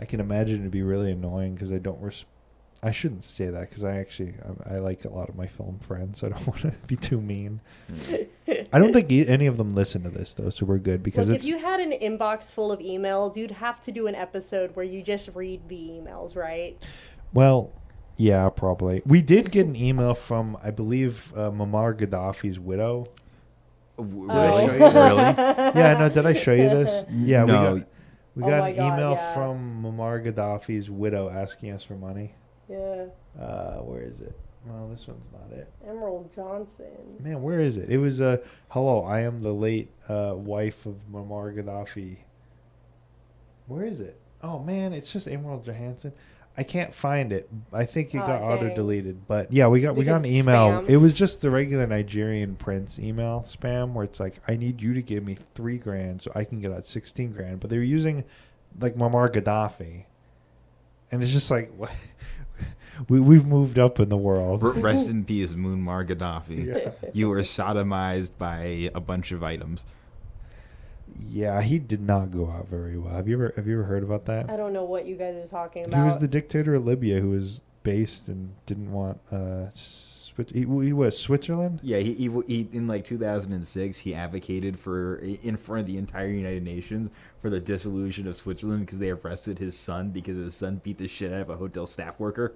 I can imagine it'd be really annoying because I don't. I shouldn't say that because I like a lot of my film friends. So I don't want to be too mean. I don't think any of them listen to this though, so we're good because Look, if you had an inbox full of emails, you'd have to do an episode where you just read the emails, right? Well, yeah, probably. We did get an email from I believe Muammar Gaddafi's widow. Did I show you? Really? Yeah, no. Did I show you this? Yeah, No. we Oh got my an God, email yeah. from Muammar Gaddafi's widow asking us for money. Yeah. Where is it? Well, this one's not it. Emerald Johnson. Man, where is it? It was hello, I am the late wife of Muammar Gaddafi. Where is it? Oh man, it's just Emerald Johansson. I can't find it. I think it Aw, got dang. auto deleted. But yeah, we got an email. Spam. It was just the regular Nigerian prince email spam where it's like, I need you to give me $3,000 so I can get out $16,000. But they were using like Muammar Gaddafi, and it's just like, what? We've moved up in the world. Rest in peace, Muammar Gaddafi. Yeah. You were sodomized by a bunch of items. Yeah, he did not go out very well. Have you ever heard about that? I don't know what you guys are talking about. He was the dictator of Libya who was based and didn't want he was Switzerland. Yeah, he in like 2006 he advocated for in front of the entire United Nations for the dissolution of Switzerland because they arrested his son because his son beat the shit out of a hotel staff worker.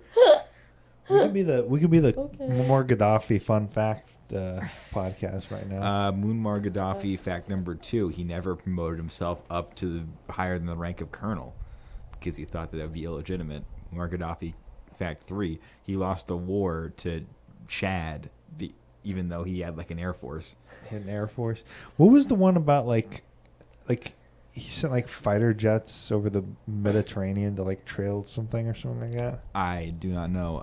We could be the Okay. Muammar Gaddafi fun fact podcast right now. Muammar Gaddafi fact number 2: he never promoted himself up to higher than the rank of colonel because he thought that would be illegitimate. Muammar Gaddafi fact 3: he lost the war to Chad, even though he had like an air force. An air force. What was the one about like he sent like fighter jets over the Mediterranean to like trail something or something like that? I do not know.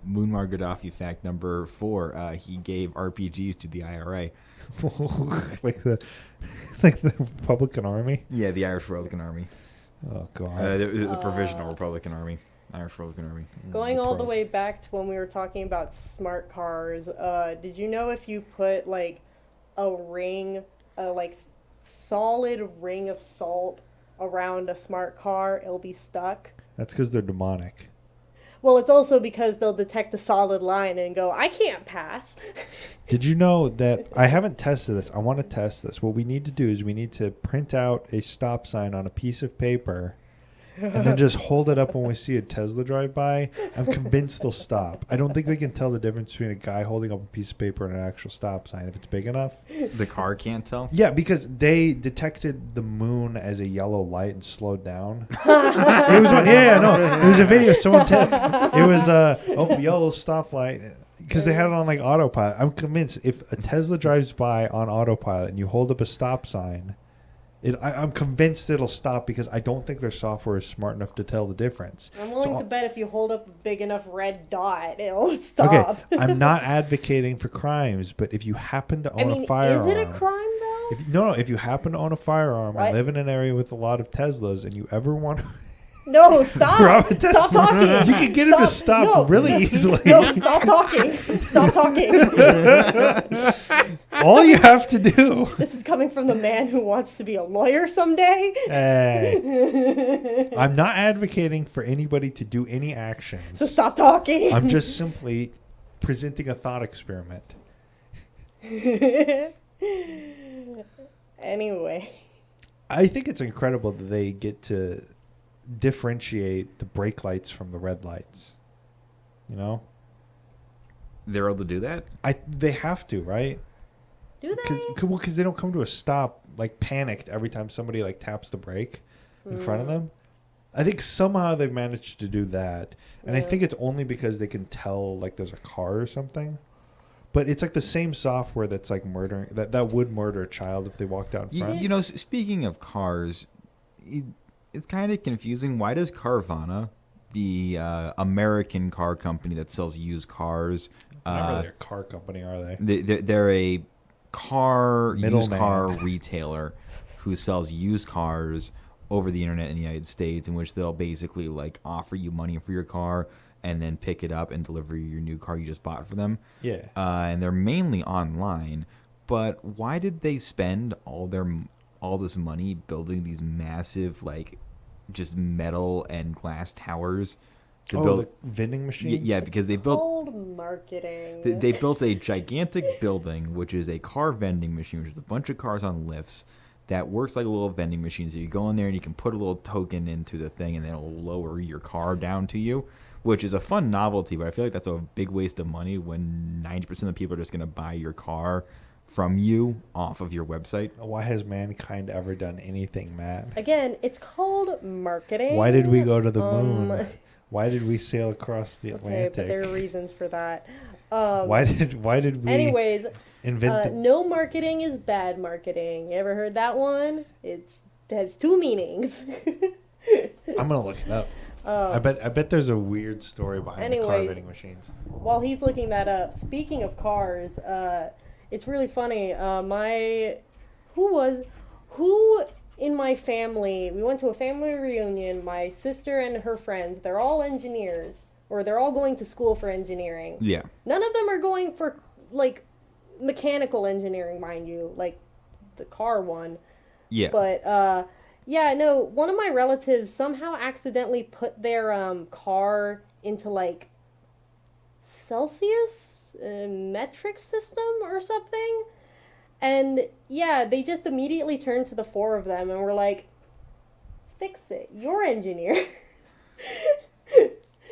Muammar Gaddafi fact number 4: he gave RPGs to the IRA. like the Republican Army. Yeah, the Irish Republican Army. Oh god. The Provisional Republican Army. Irish Republican Army. Going all the way back to when we were talking about smart cars, did you know if you put like a ring, like solid ring of salt around a smart car, it'll be stuck? That's because they're demonic. Well, it's also because they'll detect the solid line and go, I can't pass. Did you know that I haven't tested this? I want to test this. What we need to do is we need to print out a stop sign on a piece of paper and then just hold it up when we see a Tesla drive by. I'm convinced they'll stop. I don't think they can tell the difference between a guy holding up a piece of paper and an actual stop sign if it's big enough. The car can't tell? Yeah, because they detected the moon as a yellow light and slowed down. It was one, it was a video someone took. It was yellow stoplight because they had it on like autopilot. I'm convinced if a Tesla drives by on autopilot and you hold up a stop sign, I'm convinced it'll stop because I don't think their software is smart enough to tell the difference. I'm willing to bet if you hold up a big enough red dot, it'll stop. Okay, I'm not advocating for crimes, but if you happen to own a firearm... is it a crime, though? If you happen to own a firearm and live in an area with a lot of Teslas and you ever want to... No, stop. Stop talking. You can get him to stop really easily. No, stop talking. Stop talking. All you have to do... This is coming from the man who wants to be a lawyer someday. Hey. I'm not advocating for anybody to do any actions. So stop talking. I'm just simply presenting a thought experiment. Anyway. I think it's incredible that they get to differentiate the brake lights from the red lights. You know? They're able to do that? They have to, right? Do they? Because they don't come to a stop like panicked every time somebody like taps the brake in front of them. I think somehow they've managed to do that. And I think it's only because they can tell like there's a car or something. But it's like the same software that's like murdering that would murder a child if they walked out in front. You know, speaking of cars, it's kind of confusing. Why does Carvana, the American car company that sells used cars, not really a car company, are they? They're a used car man. retailer who sells used cars over the internet in the United States, in which they'll basically like offer you money for your car and then pick it up and deliver you your new car you just bought for them. Yeah. And they're mainly online. But why did they spend all this money building these massive like just metal and glass towers? The vending machines? Yeah, because they built Old marketing. They built a gigantic building, which is a car vending machine, which is a bunch of cars on lifts that works like a little vending machine. So you go in there and you can put a little token into the thing, and then it'll lower your car down to you, which is a fun novelty. But I feel like that's a big waste of money when 90% of the people are just going to buy your car from you off of your website. Why has mankind ever done anything, Matt? Again, it's called marketing. Why did we go to the moon? Why did we sail across the Atlantic? Okay, but there are reasons for that. Why did we Anyways, invent no marketing is bad marketing. You ever heard that one? It has two meanings. I'm going to look it up. I bet there's a weird story behind the car Anyways. vending machines. While he's looking that up, speaking of cars, it's really funny. Who in my family, we went to a family reunion, my sister and her friends, they're all engineers, or they're all going to school for engineering. Yeah. None of them are going for, like, mechanical engineering, mind you, like the car one. Yeah. But, yeah, no, one of my relatives somehow accidentally put their car into, like, Celsius metric system or something. And, yeah, they just immediately turned to the four of them and were like, fix it. You're engineer.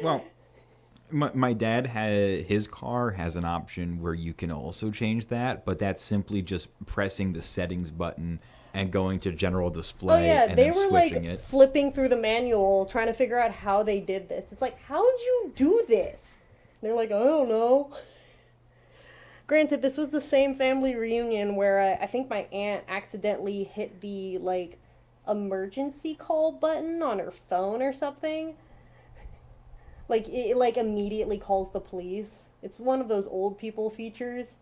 Well, my dad his car has an option where you can also change that, but that's simply just pressing the settings button and going to general display and they then were switching like it. flipping through the manual trying to figure out how they did this. It's like, how would you do this? And they're like, I don't know. Granted, this was the same family reunion where I think my aunt accidentally hit the, like, emergency call button on her phone or something. Like, it like, immediately calls the police. It's one of those old people features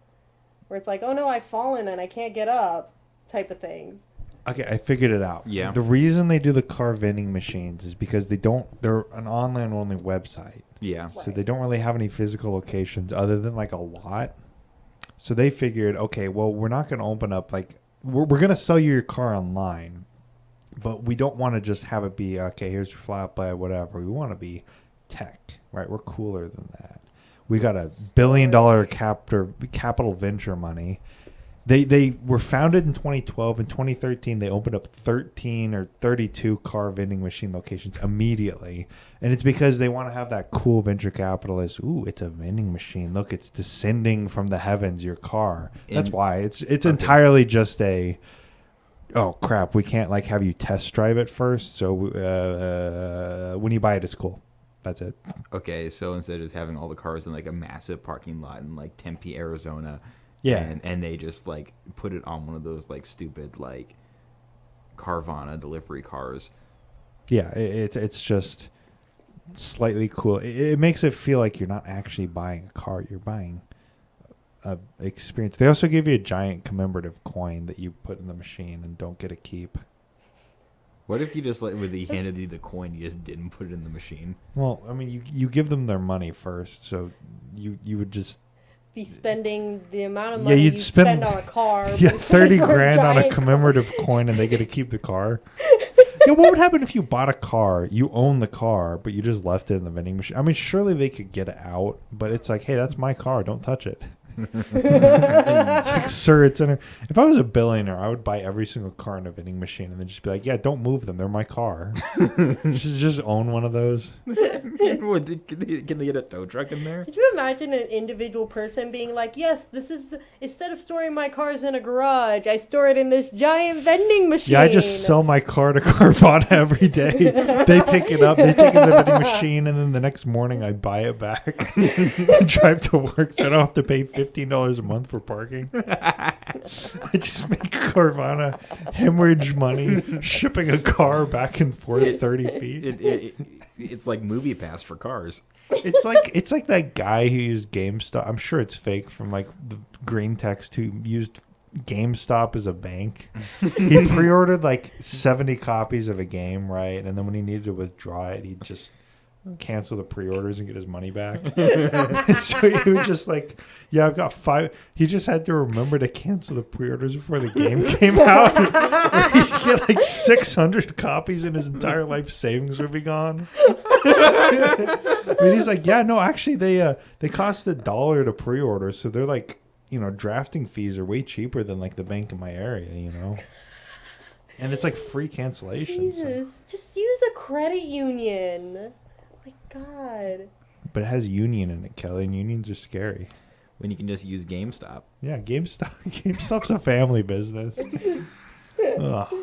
where it's like, oh no, I've fallen and I can't get up type of things. Okay, I figured it out. Yeah. The reason they do the car vending machines is because they're an online only website. Yeah. So they don't really have any physical locations other than like a lot. So they figured, okay, well, we're not going to open up like we're going to sell you your car online, but we don't want to just have it be, okay, here's your flat buy, whatever. We want to be tech, right? We're cooler than that. We got $1 billion capital venture money. They were founded in 2012. In 2013, they opened up 13 or 32 car vending machine locations immediately. And it's because they want to have that cool venture capitalist. Ooh, it's a vending machine. Look, it's descending from the heavens, your car. That's why. It's entirely just a, oh, crap, we can't like have you test drive it first. So when you buy it, it's cool. That's it. Okay, so instead of just having all the cars in like a massive parking lot in like Tempe, Arizona, Yeah. and they just like put it on one of those like stupid like Carvana delivery cars. Yeah, it's just slightly cool. It makes it feel like you're not actually buying a car. You're buying a experience. They also give you a giant commemorative coin that you put in the machine and don't get to keep. What if you just like when he handed you the coin, you just didn't put it in the machine? Well, I mean, you give them their money first, so you would just Be spending the amount of money you'd you spend on a car. Yeah, but 30 for grand on a giant commemorative coin, and they get to keep the car. Yeah, what would happen if you bought a car, you own the car, but you just left it in the vending machine? I mean, surely they could get it out, but it's like, hey, that's my car, don't touch it. It's like, sir, it's in a... If I was a billionaire, I would buy every single car in a vending machine and then just be like, yeah, don't move them, they're my car. just own one of those. Can they get a tow truck in there? Could you imagine an individual person being like, yes, this is, instead of storing my cars in a garage, I store it in this giant vending machine. Yeah, I just sell my car to Carvana every day. They pick it up, they take it to the vending machine, and then the next morning I buy it back and drive to work so I don't have to pay $15 a month for parking. I just make Carvana hemorrhage money shipping a car back and forth 30 feet. It's like Movie Pass for cars. It's like that guy who used GameStop. I'm sure it's fake from like the green text who used GameStop as a bank. He pre-ordered like 70 copies of a game, right? And then when he needed to withdraw it, he'd just cancel the pre-orders and get his money back. So he was just like, yeah, I've got 5. He just had to remember to cancel the pre-orders before the game came out. He'd get like 600 copies and his entire life savings would be gone. I mean, he's like, yeah, no, actually they cost $1 to pre-order, so they're like, you know, drafting fees are way cheaper than like the bank in my area, you know. And it's like free cancellation. Jesus, just use a credit union. My God. But it has union in it, Kelly, and unions are scary. When you can just use GameStop. Yeah, GameStop's a family business. Ugh.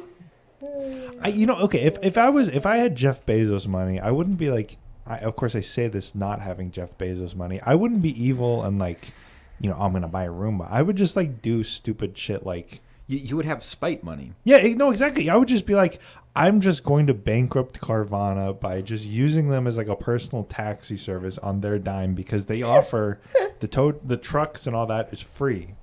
If I had Jeff Bezos money, I wouldn't be like, of course I say this not having Jeff Bezos money, I wouldn't be evil and like, you know, I'm gonna buy a Roomba. I would just like do stupid shit like You would have spite money. Yeah, no, exactly. I would just be like, I'm just going to bankrupt Carvana by just using them as like a personal taxi service on their dime because they offer the trucks and all that is free.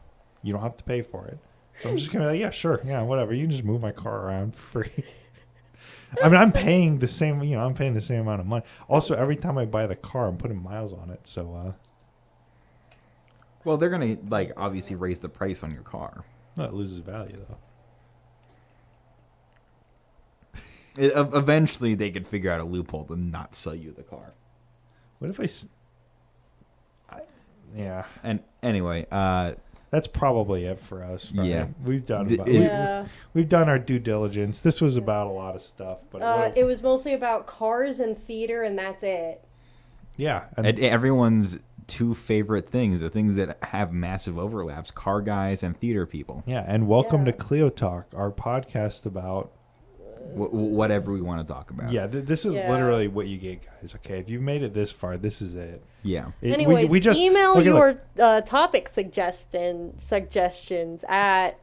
You don't have to pay for it. So I'm just gonna be like, yeah, sure, yeah, whatever. You can just move my car around for free. I mean, I'm paying the same amount of money. Also, every time I buy the car, I'm putting miles on it. So, Well, they're gonna like obviously raise the price on your car. well, it loses value though. Eventually, they could figure out a loophole to not sell you the car. What if yeah. And anyway, That's probably it for us. Right? Yeah. We've done Yeah. we've done our due diligence. This was about a lot of stuff, but It was mostly about cars and theater, and that's it. yeah, and everyone's two favorite things, the things that have massive overlaps: car guys and theater people. yeah, and welcome Yeah. to KleioTalk, our podcast about Whatever we want to talk about. yeah. This is Yeah. literally what you get, guys. Okay, if you've made it this far, this is it. Yeah. Anyways, we just email okay, your look, topic suggestions at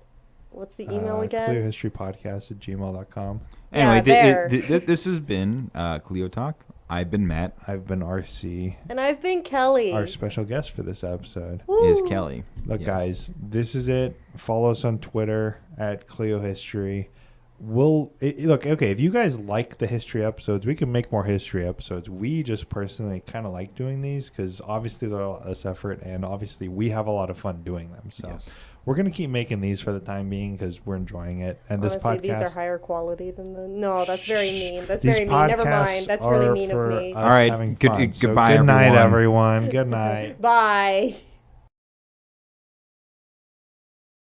what's the email again? KleioHistoryPodcast@gmail.com. Anyway, there. this has been KleioTalk. I've been Matt. I've been RC. And I've been Kelly. Our special guest for this episode. Is Woo. Kelly. Look, Yes. guys, this is it. Follow us on Twitter at KleioHistory. Look, okay, if you guys like the history episodes, we can make more history episodes. We just personally kind of like doing these because obviously they're a lot less effort and obviously we have a lot of fun doing them. So Yes. we're going to keep making these for the time being because we're enjoying it. And Honestly, this podcast... these are higher quality than the. No, that's very mean. That's These very mean. Never podcasts mind. That's really are mean of for me. us All right, having good- fun. So goodbye, good night, everyone. everyone. Good night. Bye.